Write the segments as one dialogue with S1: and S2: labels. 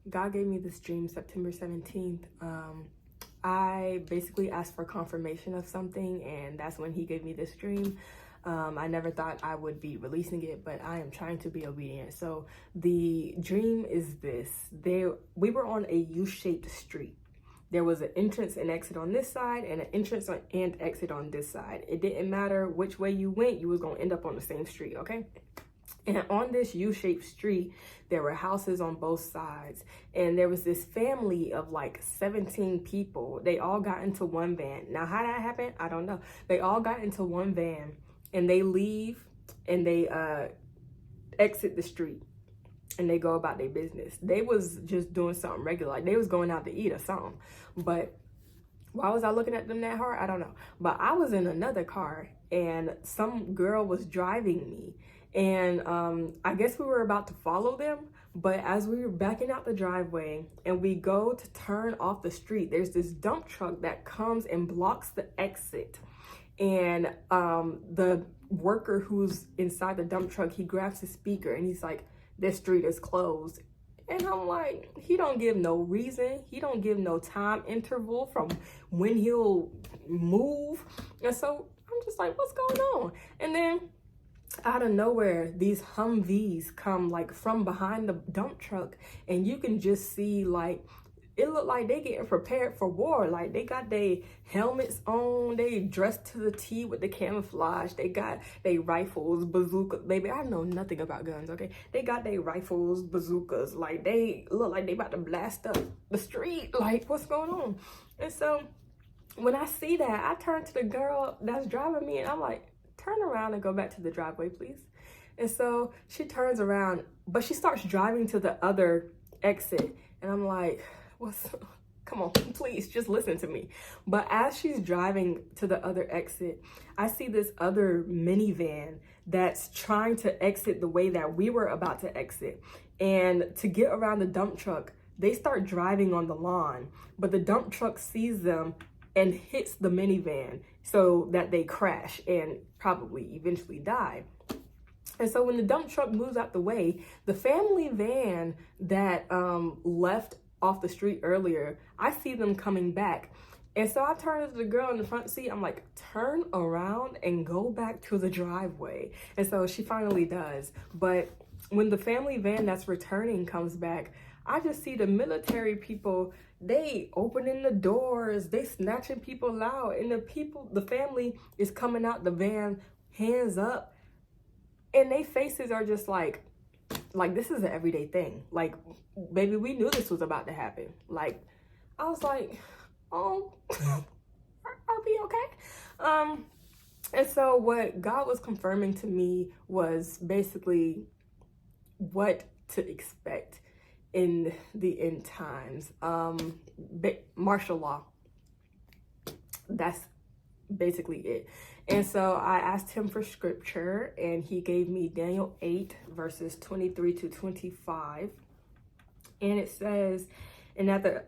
S1: God gave me this dream September 17th. I basically asked for confirmation of something, and that's when he gave me this dream. I never thought I would be releasing it, but I am trying to be obedient. So the dream is this. We were on a U-shaped street. There was an entrance and exit on this side and an entrance and exit on this side. It didn't matter which way you went, you was going to end up on the same street, okay? And on this U-shaped street, there were houses on both sides. And there was this family of like 17 people. They all got into one van. Now, how that happened, I don't know. They all got into one van and they leave and they exit the street and they go about their business. They was just doing something regular. Like they was going out to eat or something. But why was I looking at them that hard? I don't know. But I was in another car and some girl was driving me. And I guess we were about to follow them, but as we were backing out the driveway and we go to turn off the street, there's this dump truck that comes and blocks the exit. And the worker who's inside the dump truck, he grabs his speaker and he's like, "This street is closed." And I'm like, he don't give no reason. He don't give no time interval from when he'll move. And so I'm just like, what's going on? And then out of nowhere, these Humvees come like from behind the dump truck, and you can just see like it looked like they getting prepared for war. Like they got their helmets on, they dressed to the T with the camouflage, they got their rifles, bazooka. Baby, I know nothing about guns, okay? They got their rifles, bazookas, like they look like they about to blast up the street. Like, what's going on? And so when I see that, I turn to the girl that's driving me and I'm like, turn around and go back to the driveway, please. And so she turns around, but she starts driving to the other exit. And I'm like, come on, please, just listen to me. But as she's driving to the other exit, I see this other minivan that's trying to exit the way that we were about to exit. And to get around the dump truck, they start driving on the lawn, but the dump truck sees them and hits the minivan so that they crash and probably eventually die. And so when the dump truck moves out the way, the family van that left off the street earlier, I see them coming back. And so I turn to the girl in the front seat. I'm like, turn around and go back to the driveway. And so she finally does. But when the family van that's returning comes back, I just see the military people, they opening the doors, they snatching people out, and the family is coming out the van, hands up, and their faces are just like this is an everyday thing. Like, baby, we knew this was about to happen. Like, I was like, oh, are we okay? And so what God was confirming to me was basically what to expect in the end times. Martial law. That's basically it. And so I asked him for scripture, and he gave me Daniel 8 verses 23 to 25. And it says, and at the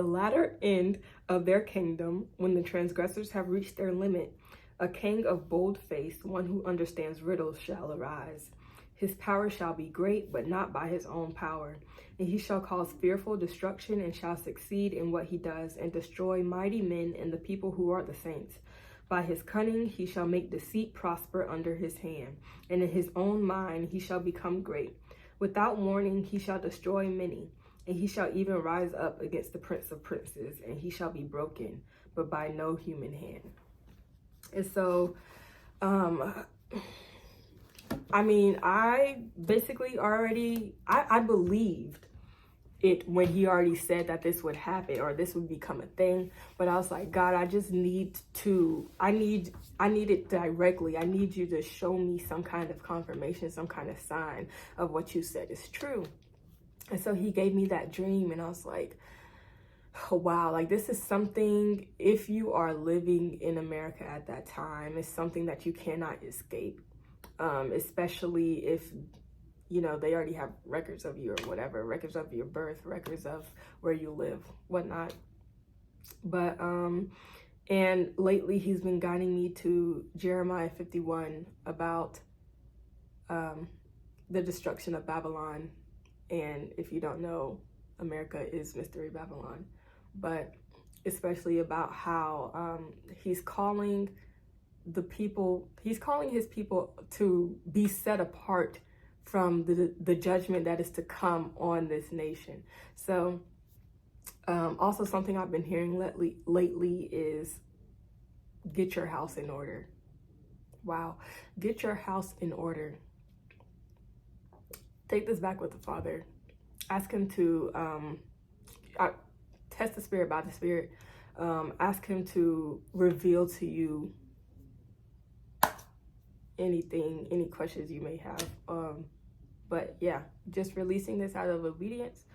S1: latter end of their kingdom, when the transgressors have reached their limit, a king of bold face, one who understands riddles, shall arise. His power shall be great, but not by his own power. And he shall cause fearful destruction and shall succeed in what he does and destroy mighty men and the people who are the saints. By his cunning he shall make deceit prosper under his hand, and in his own mind he shall become great. Without warning he shall destroy many, and he shall even rise up against the prince of princes, and he shall be broken, but by no human hand. And so, I mean, I basically already, I believed it when he already said that this would happen or this would become a thing. But I was like, God, I just need I need it directly. I need you to show me some kind of confirmation, some kind of sign of what you said is true. And so he gave me that dream, and I was like, oh, wow, like this is something, if you are living in America at that time, it's something that you cannot escape. Especially if, you know, they already have records of you or whatever, records of your birth, records of where you live, whatnot. But, and lately he's been guiding me to Jeremiah 51 about the destruction of Babylon. And if you don't know, America is Mystery Babylon. But especially about how he's calling his people to be set apart from the judgment that is to come on this nation. So also something I've been hearing lately is get your house in order. Wow. Get your house in order. Take this back with the Father. Ask him to test the Spirit by the Spirit. Ask him to reveal to you anything, any questions you may have. But yeah, just releasing this out of obedience.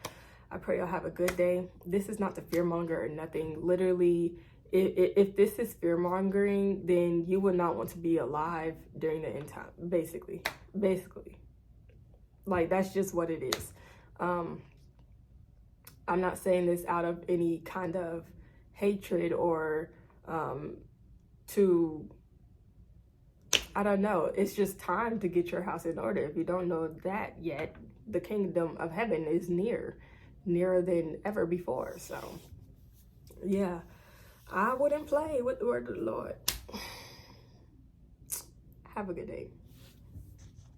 S1: I pray y'all have a good day. This is not the fearmonger or nothing. Literally, if this is fear-mongering, then you would not want to be alive during the end time, basically. Like, that's just what it is. I'm not saying this out of any kind of hatred or I don't know. It's just time to get your house in order. If you don't know that yet, the kingdom of heaven is nearer than ever before. So, yeah, I wouldn't play with the word of the Lord. Have a good day.